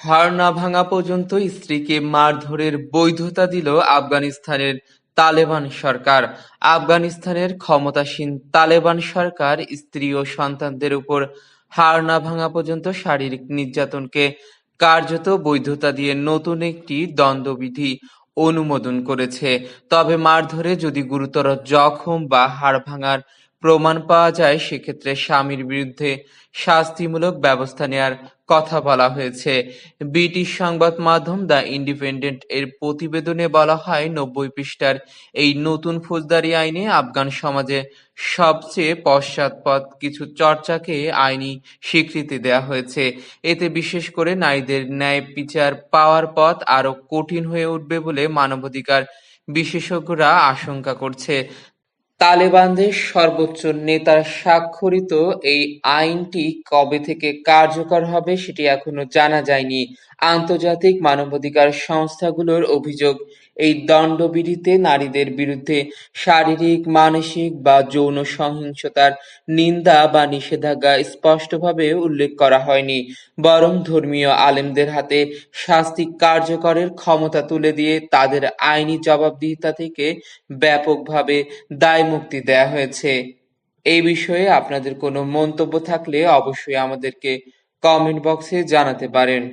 হাড় না ভাঙা পর্যন্ত স্ত্রীকে মারধরের বৈধতা দিল আফগানিস্তানের তালেবান সরকার। আফগানিস্তানের ক্ষমতাসীন তালেবান সরকার স্ত্রী ও সন্তানদের উপর হাড় না ভাঙা পর্যন্ত শারীরিক নির্যাতনকে কার্যত বৈধতা দিয়ে নতুন একটি দণ্ডবিধি অনুমোদন করেছে। তবে মারধরে যদি গুরুতর জখম বা হাড় ভাঙার প্রমাণ পাওয়া যায়, সেক্ষেত্রে স্বামীর বিরুদ্ধে শাস্তিমূলক ব্যবস্থা নেয়ার কথা বলা হয়েছে। ব্রিটিশ সংবাদ মাধ্যম দ্য ইন্ডিপেন্ডেন্ট এর প্রতিবেদনে বলা হয়, ৯০ পৃষ্ঠার এই নতুন ফৌজদারি আইনে আফগান সমাজে সবচেয়ে পশ্চাৎপদ কিছু চর্চাকে আইনি স্বীকৃতি দেওয়া হয়েছে। এতে বিশেষ করে নারীদের ন্যায় বিচার পাওয়ার পথ আরও কঠিন হয়ে উঠবে বলে মানবাধিকার বিশেষজ্ঞরা আশঙ্কা করছে। তালেবানদের সর্বোচ্চ নেতার স্বাক্ষরিত এই আইনটি কবে থেকে কার্যকর হবে সেটি এখনো জানা যায়নি। আন্তর্জাতিক মানবাধিকার সংস্থাগুলোর অভিযোগ, এই দণ্ডবিধিতে নারীদের বিরুদ্ধে শারীরিক, মানসিক বা যৌন সহিংসতার নিন্দা বা নিষেধাজ্ঞা স্পষ্টভাবে উল্লেখ করা হয়নি, বরং ধর্মীয় আলেমদের হাতে শাস্তি কার্যকরের ক্ষমতা তুলে দিয়ে তাদের আইনি জবাবদিহিতা থেকে ব্যাপকভাবে দায়মুক্তি দেয়া হয়েছে। এই বিষয়ে আপনাদের কোনো মন্তব্য থাকলে অবশ্যই আমাদেরকে কমেন্ট বক্সে জানাতে পারেন।